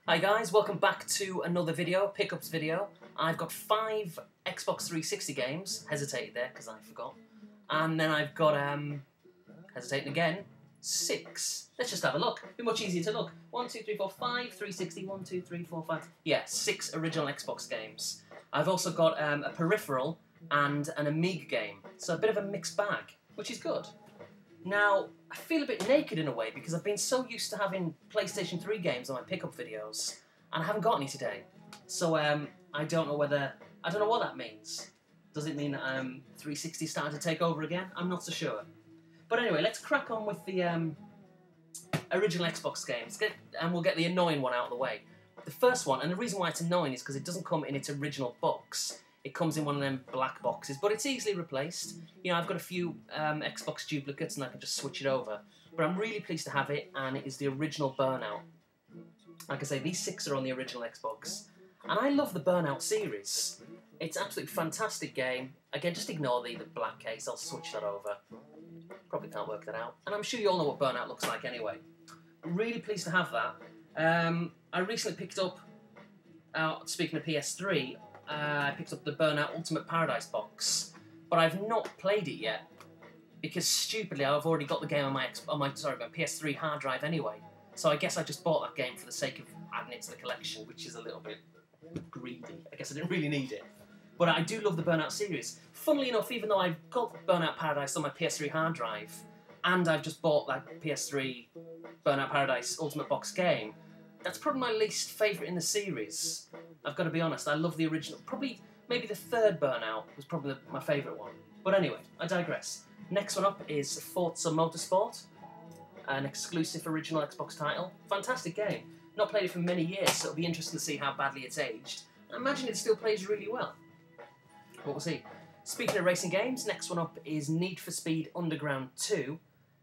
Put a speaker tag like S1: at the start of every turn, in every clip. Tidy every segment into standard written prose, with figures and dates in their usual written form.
S1: Hi guys, welcome back to another video, pickups video. I've got 5 Xbox 360 games, hesitated there because I forgot. And then I've got, hesitating again, 6. Let's just have a look, it'll be much easier to look. 1, 2, 3, 4, 5, 360, 1, 2, 3, 4, 5. Yeah, 6 original Xbox games. I've also got a peripheral and an Amiga game, so a bit of a mixed bag, which is good. Now, I feel a bit naked in a way because I've been so used to having PlayStation 3 games on my pickup videos, and I haven't got any today. So I don't know what that means. Does it mean that 360 is starting to take over again? I'm not so sure. But anyway, let's crack on with the original Xbox games, and we'll get the annoying one out of the way. The first one, and the reason why it's annoying is because it doesn't come in its original box. It comes in one of them black boxes, but it's easily replaced. You know, I've got a few Xbox duplicates and I can just switch it over. But I'm really pleased to have it, and it is the original Burnout. Like I say, these 6 are on the original Xbox. And I love the Burnout series. It's an absolutely fantastic game. Again, just ignore the black case, I'll switch that over. Probably can't work that out. And I'm sure you all know what Burnout looks like anyway. I'm really pleased to have that. I recently picked up, speaking of PS3, I picked up the Burnout Ultimate Paradise box, but I've not played it yet because stupidly I've already got the game on my PS3 hard drive anyway. So I guess I just bought that game for the sake of adding it to the collection, which is a little bit greedy. I guess I didn't really need it, but I do love the Burnout series. Funnily enough, even though I've got Burnout Paradise on my PS3 hard drive, and I've just bought that PS3 Burnout Paradise Ultimate Box game, that's probably my least favourite in the series. I've got to be honest, I love the original. Maybe the third Burnout was probably my favourite one. But anyway, I digress. Next one up is Forza Motorsport, an exclusive original Xbox title. Fantastic game. Not played it for many years, so it'll be interesting to see how badly it's aged. I imagine it still plays really well. But we'll see. Speaking of racing games, next one up is Need for Speed Underground 2.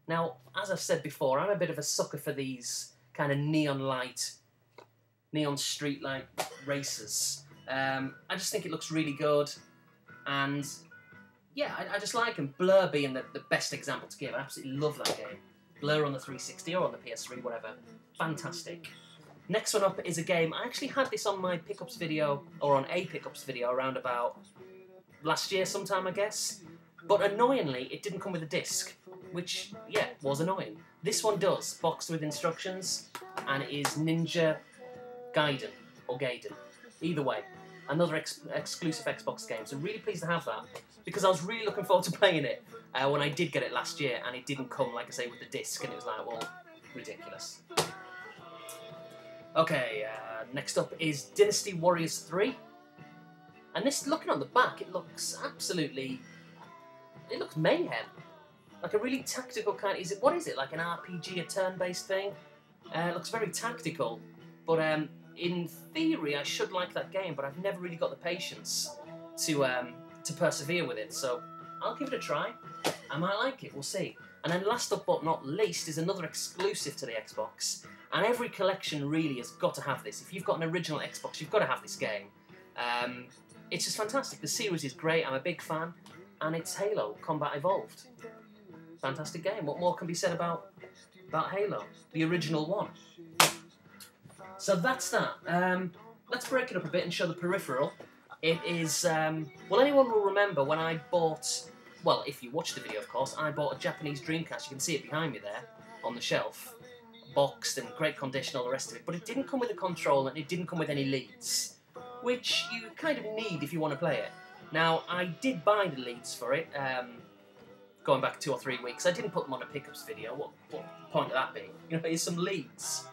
S1: Now, as I've said before, I'm a bit of a sucker for these kind of neon street light races. I just think it looks really good, and yeah, I just like them. Blur being the best example to give. I absolutely love that game. Blur on the 360 or on the PS3, whatever. Fantastic. Next one up is a game, I actually had this on my pickups video, or on a pickups video around about last year sometime, I guess. But annoyingly, it didn't come with a disc, which, yeah, was annoying. This one does, boxed with instructions, and it is Ninja Gaiden, or Gaiden. Either way, another exclusive Xbox game, so really pleased to have that, because I was really looking forward to playing it when I did get it last year, and it didn't come, like I say, with the disc, and it was like, well, ridiculous. Okay, next up is Dynasty Warriors 3, and this, looking on the back, it looks absolutely, it looks mayhem. Like a really tactical kind of, what is it, like an RPG, a turn-based thing? It looks very tactical, but in theory I should like that game, but I've never really got the patience to persevere with it, so I'll give it a try. I might like it, we'll see. And then last up but not least is another exclusive to the Xbox, and every collection really has got to have this. If you've got an original Xbox, you've got to have this game. It's just fantastic, the series is great, I'm a big fan, and it's Halo Combat Evolved. Fantastic game. What more can be said about Halo, the original one? So that's that. Let's break it up a bit and show the peripheral. It is, well, anyone will remember when I bought, well, if you watch the video, of course, I bought a Japanese Dreamcast. You can see it behind me there on the shelf, boxed and great condition, all the rest of it. But it didn't come with a controller, and it didn't come with any leads, which you kind of need if you want to play it. Now, I did buy the leads for it. Going back 2 or 3 weeks, I didn't put them on a pickups video. What point of that being? You know, here's some leads.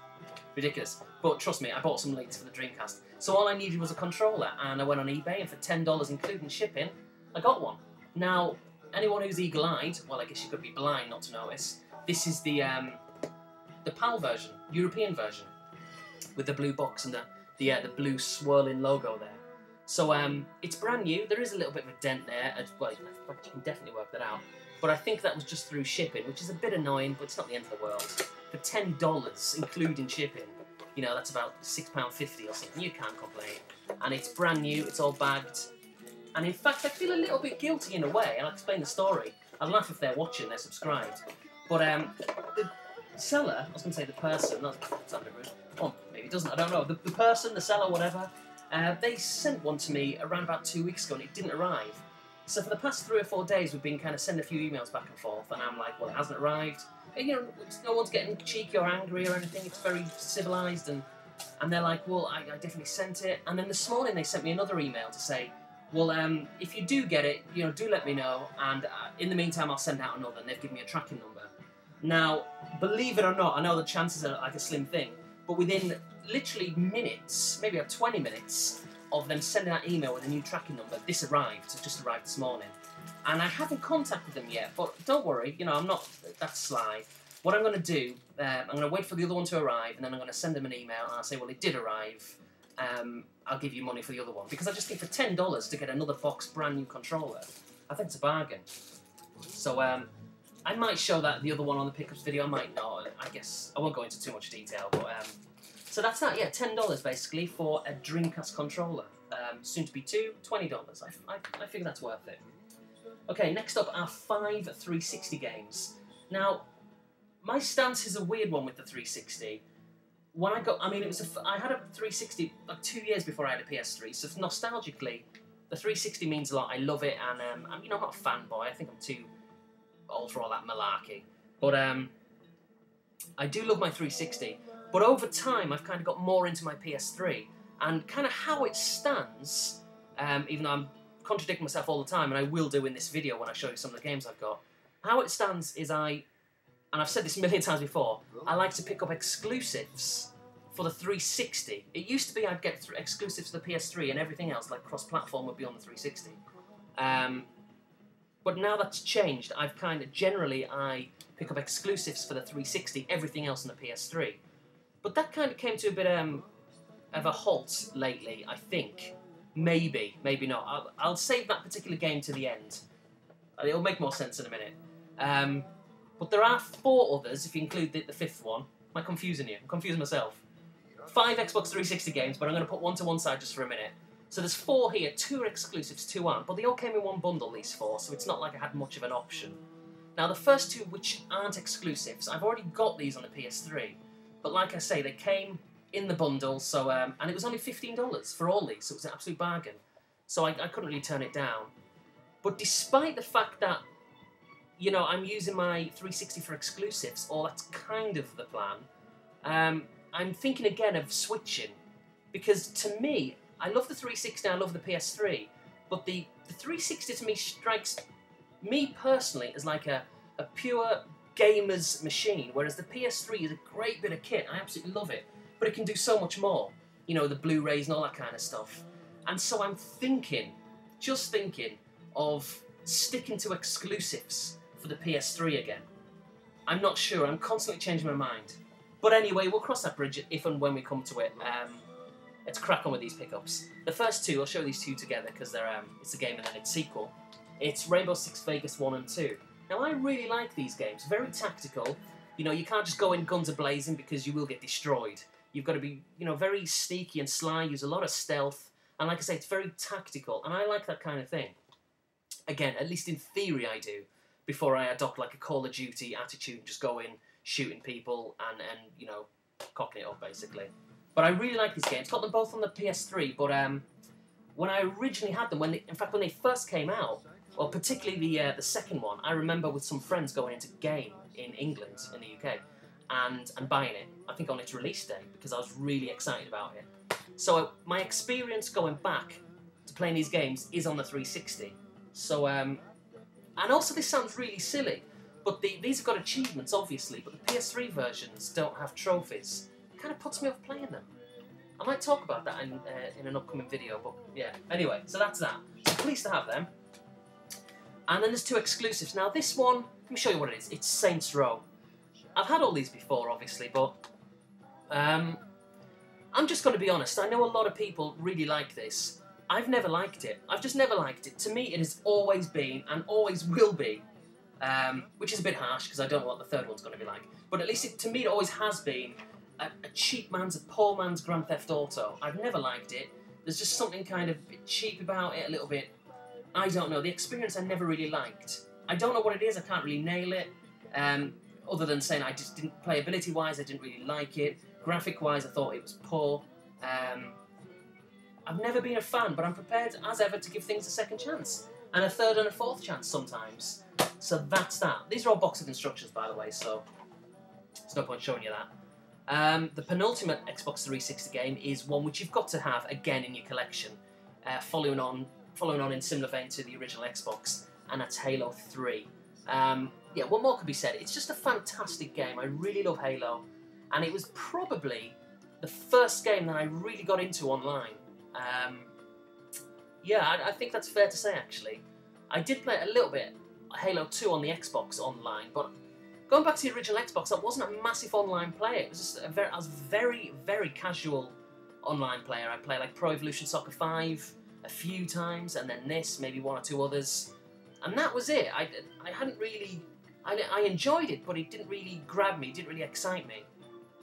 S1: Ridiculous. But trust me, I bought some leads for the Dreamcast. So all I needed was a controller, and I went on eBay, and for $10, including shipping, I got one. Now, anyone who's eagle-eyed, well, I guess you could be blind not to notice, this is the PAL version, European version, with the blue box and the blue swirling logo there. So it's brand new. There is a little bit of a dent there. Well, you can definitely work that out. But I think that was just through shipping, which is a bit annoying, but it's not the end of the world. For $10, including shipping, you know, that's about £6.50 or something. You can't complain. And it's brand new, it's all bagged. And in fact, I feel a little bit guilty in a way, and I'll explain the story. I'll laugh if they're watching, they're subscribed. But the seller, I was going to say the person, that's a bit rude. Oh, maybe doesn't. I don't know. The person, the seller, whatever, they sent one to me around about 2 weeks ago and it didn't arrive. So for the past 3 or 4 days, we've been kind of sending a few emails back and forth, and I'm like, well, it hasn't arrived. And, you know, no one's getting cheeky or angry or anything. It's very civilised, and they're like, well, I definitely sent it. And then this morning they sent me another email to say, well, if you do get it, you know, do let me know, and in the meantime, I'll send out another, and they've given me a tracking number. Now, believe it or not, I know the chances are like a slim thing, but within literally minutes, maybe 20 minutes, of them sending that email with a new tracking number, this arrived. It just arrived this morning. And I haven't contacted them yet, but don't worry, you know, I'm not that sly. What I'm going to do, I'm going to wait for the other one to arrive, and then I'm going to send them an email, and I'll say, well, it did arrive, I'll give you money for the other one. Because I just think for $10 to get another box brand new controller, I think it's a bargain. So I might show that the other one on the pickups video, I might not, I guess. I won't go into too much detail, but so that's that, yeah, $10 basically for a Dreamcast controller. Soon to be $20. I figure that's worth it. Okay, next up are 5 360 games. Now, my stance is a weird one with the 360. When I got, I mean, I had a 360 like 2 years before I had a PS3, so nostalgically, the 360 means a lot. I love it, and you know, I'm not a fanboy. I think I'm too old for all that malarkey. But I do love my 360. But over time, I've kind of got more into my PS3, and kind of how it stands, even though I'm contradicting myself all the time, and I will do in this video when I show you some of the games I've got. How it stands is and I've said this a million times before, I like to pick up exclusives for the 360. It used to be I'd get exclusives for the PS3 and everything else, like cross-platform, would be on the 360. But now that's changed. I've kind of, generally, I pick up exclusives for the 360, everything else on the PS3. But that kind of came to a bit of a halt lately, I think. Maybe, maybe not. I'll save that particular game to the end. It'll make more sense in a minute. But there are 4 others, if you include the 5th one. Am I confusing you? I'm confusing myself. 5 Xbox 360 games, but I'm going to put one to one side just for a minute. So there's 4 here, 2 are exclusives, 2 aren't. But they all came in one bundle, these 4, so it's not like I had much of an option. Now, the first 2, which aren't exclusives, I've already got these on the PS3. But like I say, they came in the bundle, so and it was only $15 for all these, so it was an absolute bargain. So I couldn't really turn it down. But despite the fact that, you know, I'm using my 360 for exclusives, or that's kind of the plan, I'm thinking again of switching. Because to me, I love the 360, I love the PS3, but the 360 to me strikes me personally as like a pure gamer's machine, whereas the PS3 is a great bit of kit, I absolutely love it, but it can do so much more, you know, the Blu-rays and all that kind of stuff. And so I'm just thinking of sticking to exclusives for the PS3 again. I'm not sure, I'm constantly changing my mind. But anyway, we'll cross that bridge if and when we come to it. Let's crack on with these pickups. The first 2, I'll show these 2 together because they're it's a game and then its sequel. It's Rainbow Six Vegas 1 and 2. Now, I really like these games. Very tactical. You know, you can't just go in guns a-blazing because you will get destroyed. You've got to be, you know, very sneaky and sly, use a lot of stealth. And like I say, it's very tactical. And I like that kind of thing. Again, at least in theory I do. Before I adopt like a Call of Duty attitude and just go in shooting people and you know, cocking it up, basically. But I really like these games. Got them both on the PS3, but when I originally had them, in fact, when they first came out, well, particularly the second one, I remember with some friends going into Game in England, in the UK, and buying it, I think on its release day, because I was really excited about it. So my experience going back to playing these games is on the 360. So, and also this sounds really silly, but these have got achievements, obviously, but the PS3 versions don't have trophies. It kind of puts me off playing them. I might talk about that in an upcoming video, but yeah. Anyway, so that's that. So pleased to have them. And then there's 2 exclusives. Now this one, let me show you what it is. It's Saints Row. I've had all these before, obviously, but I'm just going to be honest. I know a lot of people really like this. I've never liked it. I've just never liked it. To me, it has always been, and always will be, which is a bit harsh, because I don't know what the 3rd one's going to be like, but at least to me it always has been a cheap man's, a poor man's Grand Theft Auto. I've never liked it. There's just something kind of a bit cheap about it, a little bit, I don't know, the experience I never really liked. I don't know what it is, I can't really nail it, other than saying I just didn't, playability-wise, I didn't really like it. Graphic-wise, I thought it was poor. I've never been a fan, but I'm prepared, as ever, to give things a second chance. And a third and a fourth chance sometimes. So that's that. These are all box of instructions, by the way, so there's no point showing you that. The penultimate Xbox 360 game is one which you've got to have, again, in your collection, following on in similar vein to the original Xbox, and that's Halo 3. Yeah, what more could be said? It's just a fantastic game. I really love Halo, and it was probably the first game that I really got into online. Yeah, I think that's fair to say, actually. I did play it a little bit, Halo 2 on the Xbox online, but going back to the original Xbox, I wasn't a massive online player. It was just I was very, very casual online player. I played like Pro Evolution Soccer 5 a few times, and then this, maybe one or two others, and that was it. I hadn't really... I enjoyed it, but it didn't really grab me, it didn't really excite me.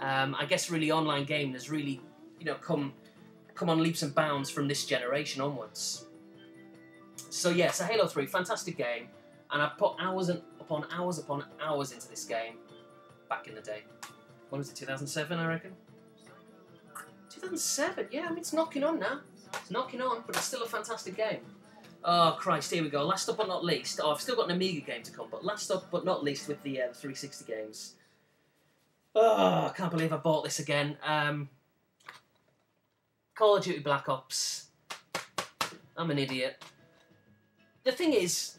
S1: I guess really online gaming has really, you know, come on leaps and bounds from this generation onwards. So yeah, so Halo 3, fantastic game, and I've put hours upon hours upon hours into this game back in the day. When was it, 2007, I reckon? 2007, yeah, I mean, it's knocking on now. It's knocking on, but it's still a fantastic game. Oh, Christ, here we go. Last up but not least. Oh, I've still got an Amiga game to come, but last up but not least with the 360 games. Oh, I can't believe I bought this again. Call of Duty Black Ops. I'm an idiot. The thing is,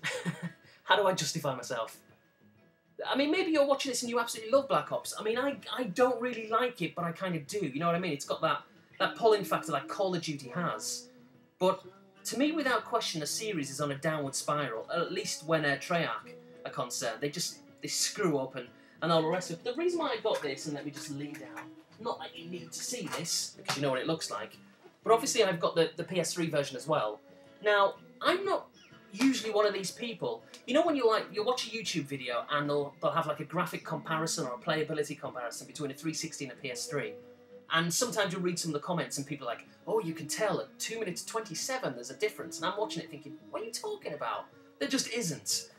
S1: how do I justify myself? I mean, maybe you're watching this and you absolutely love Black Ops. I mean, I don't really like it, but I kind of do. You know what I mean? It's got that pulling factor like Call of Duty has. But to me, without question, the series is on a downward spiral, at least when Treyarch are concerned. They screw up and all the rest of it. The reason why I got this, and let me just lean down, not that you need to see this, because you know what it looks like, but obviously I've got the PS3 version as well. Now, I'm not usually one of these people, you know when you watch a YouTube video and they'll have like a graphic comparison or a playability comparison between a 360 and a PS3, and sometimes you'll read some of the comments and people are like, oh, you can tell at 2 minutes 27 there's a difference, and I'm watching it thinking, what are you talking about? There just isn't.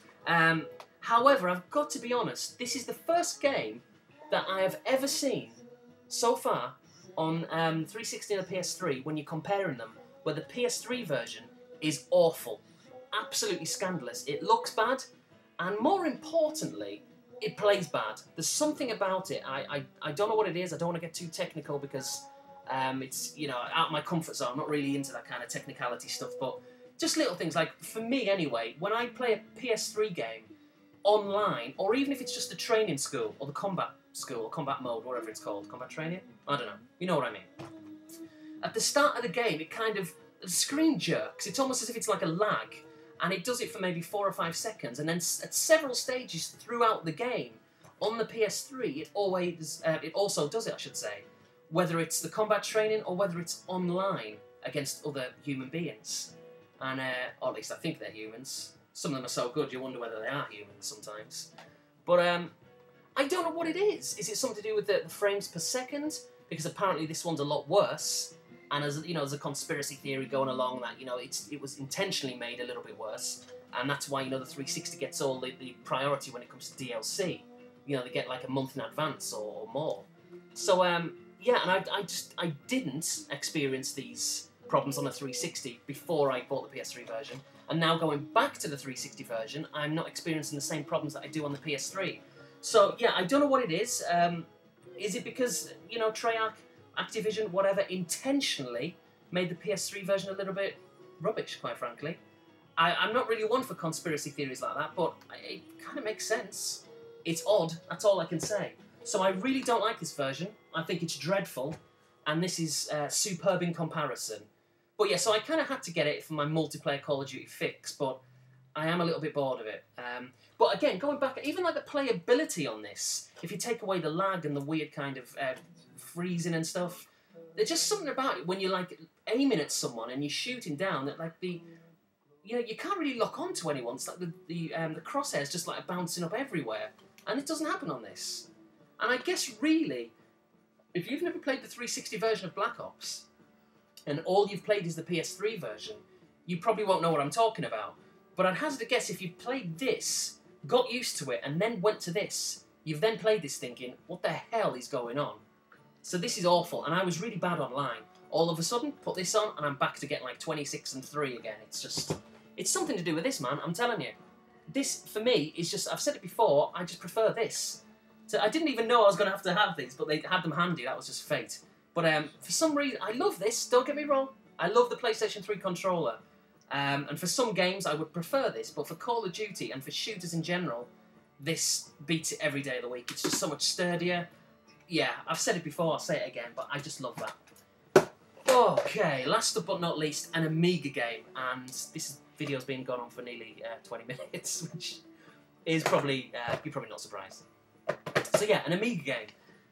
S1: However, I've got to be honest, this is the first game that I have ever seen so far on 360 and a PS3, when you're comparing them, where the PS3 version is awful. Absolutely scandalous. It looks bad, and more importantly, it plays bad. There's something about it. I don't know what it is. I don't want to get too technical because it's, you know, out of my comfort zone. I'm not really into that kind of technicality stuff, but just little things like, for me anyway, when I play a PS3 game online, or even if it's just the training school or the combat school or combat mode, whatever it's called, combat training, I don't know, you know what I mean. At the start of the game, it kind of, the screen jerks. It's almost as if it's like a lag, and it does it for maybe 4 or 5 seconds, and then at several stages throughout the game on the PS3, it also does it, I should say, whether it's the combat training or whether it's online against other human beings, and or at least I think they're humans. Some of them are so good you wonder whether they are humans sometimes. But I don't know what it is. Is it something to do with the frames per second? Because apparently this one's a lot worse. And as you know, there's a conspiracy theory going along that, you know, it was intentionally made a little bit worse, and that's why, you know, the 360 gets all the priority when it comes to DLC. You know, they get like a month in advance or more. So yeah, and I didn't experience these problems on the 360 before I bought the PS3 version, and now going back to the 360 version, I'm not experiencing the same problems that I do on the PS3. So yeah, I don't know what it is. Is it because, you know, Treyarch, Activision, whatever, intentionally made the PS3 version a little bit rubbish, quite frankly? I'm not really one for conspiracy theories like that, but it kind of makes sense. It's odd, that's all I can say. So I really don't like this version. I think it's dreadful, and this is superb in comparison. But yeah, so I kind of had to get it for my multiplayer Call of Duty fix, but I am a little bit bored of it. But again, going back, even like the playability on this, if you take away the lag and the weird kind of freezing and stuff, there's just something about it when you're like aiming at someone and you're shooting down that like you know, you can't really lock onto anyone. It's like the crosshairs just like bouncing up everywhere, and it doesn't happen on this. And I guess really, if you've never played the 360 version of Black Ops, and all you've played is the PS3 version, you probably won't know what I'm talking about. But I'd hazard a guess, if you played this, got used to it, and then went to this, you've then played this thinking, what the hell is going on? So this is awful, and I was really bad online. All of a sudden, put this on, and I'm back to getting like 26 and 3 again. It's just, it's something to do with this, man, I'm telling you. This, for me, is just, I've said it before, I just prefer this. So I didn't even know I was going to have these, but they had them handy, that was just fate. But for some reason, I love this, don't get me wrong. I love the PlayStation 3 controller. And for some games, I would prefer this, but for Call of Duty and for shooters in general, this beats it every day of the week. It's just so much sturdier. Yeah, I've said it before, I'll say it again, but I just love that. Okay, last but not least, an Amiga game, and this video's been gone on for nearly 20 minutes, which is probably, you're probably not surprised. So yeah, an Amiga game.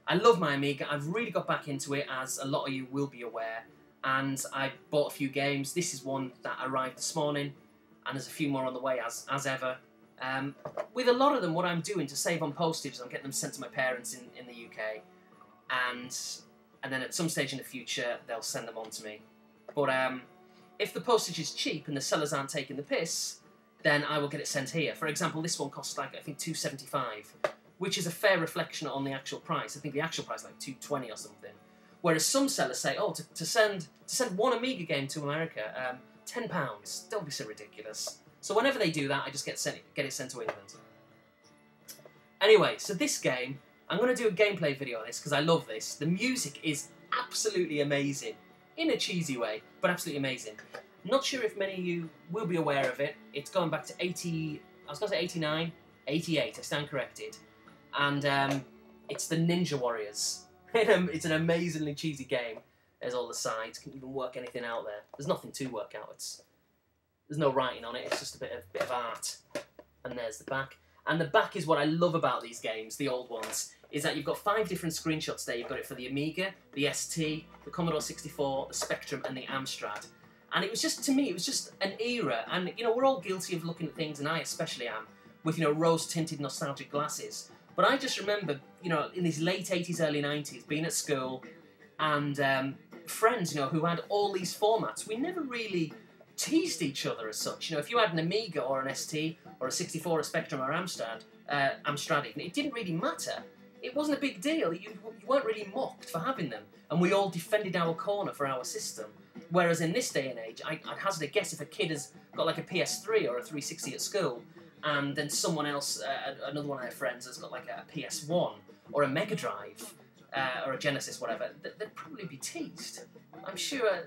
S1: I love my Amiga, I've really got back into it, as a lot of you will be aware, and I bought a few games. This is one that arrived this morning, and there's a few more on the way, as ever. With a lot of them, what I'm doing to save on postage is I'm getting them sent to my parents in the UK, and then at some stage in the future, they'll send them on to me. But if the postage is cheap and the sellers aren't taking the piss, then I will get it sent here. For example, this one costs like, I think, $2.75, which is a fair reflection on the actual price. I think the actual price is like $2.20 or something. Whereas some sellers say, oh, to send one Amiga game to America, £10. Don't be so ridiculous. So whenever they do that, I just get it sent to England. Anyway, so this game, I'm going to do a gameplay video on this because I love this. The music is absolutely amazing. In a cheesy way, but absolutely amazing. Not sure if many of you will be aware of it. It's going back to 80... I was going to say 89. 88, I stand corrected. And it's the Ninja Warriors. It's an amazingly cheesy game. There's all the sides. Can't even work anything out there. There's nothing to work out. There's no writing on it. It's just a bit of art. And there's the back. And the back is what I love about these games, the old ones, is that you've got 5 different screenshots there. You've got it for the Amiga, the ST, the Commodore 64, the Spectrum, and the Amstrad. And it was just, to me, it was just an era. And, you know, we're all guilty of looking at things, and I especially am, with, you know, rose-tinted nostalgic glasses. But I just remember, you know, in these late 80s, early 90s, being at school, and friends, you know, who had all these formats. We never really teased each other as such. You know, if you had an Amiga or an ST or a 64, a Spectrum or Amstrad even, it didn't really matter. It wasn't a big deal. You weren't really mocked for having them, and we all defended our corner for our system. Whereas in this day and age, I'd hazard a guess if a kid has got like a PS3 or a 360 at school, and then someone else, another one of their friends, has got like a PS1 or a Mega Drive or a Genesis, whatever, they'd probably be teased. I'm sure,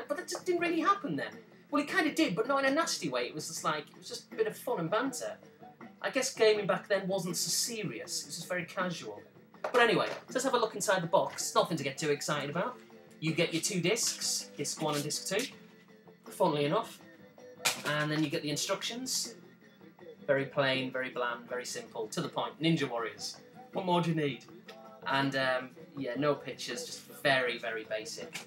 S1: but that just didn't really happen then. Well, it kind of did, but not in a nasty way. It was just like, it was just a bit of fun and banter. I guess gaming back then wasn't so serious. It was just very casual. But anyway, let's have a look inside the box. Nothing to get too excited about. You get your 2 discs, disc 1 and disc 2, funnily enough. And then you get the instructions. Very plain, very bland, very simple, to the point. Ninja Warriors. What more do you need? And yeah, no pictures, just very, very basic.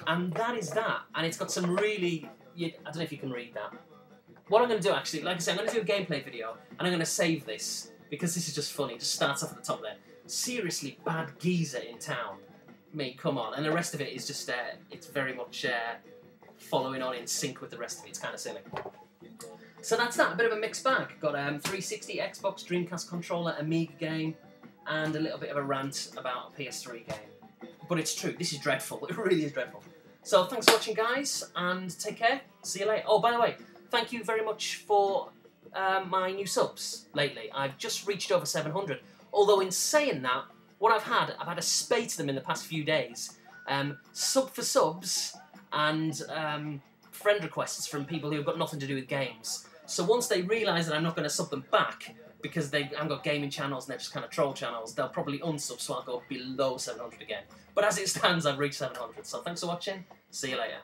S1: And that is that. And it's got some really... I don't know if you can read that. What I'm going to do, actually, like I said, I'm going to do a gameplay video, and I'm going to save this, because this is just funny. It just starts off at the top there. Seriously bad geezer in town. Me, come on. And the rest of it is just, it's very much following on in sync with the rest of it. It's kind of silly. So that's that, a bit of a mixed bag. Got 360, Xbox, Dreamcast controller, Amiga game, and a little bit of a rant about a PS3 game. But it's true, this is dreadful. It really is dreadful. So thanks for watching, guys, and take care. See you later. Oh, by the way, thank you very much for my new subs lately. I've just reached over 700. Although in saying that, what I've had a spate of them in the past few days. Sub for subs and friend requests from people who have got nothing to do with games. So once they realise that I'm not going to sub them back, because they haven't got gaming channels and they're just kind of troll channels, they'll probably unsub, so I'll go below 700 again. But as it stands, I've reached 700. So thanks for watching. See you later.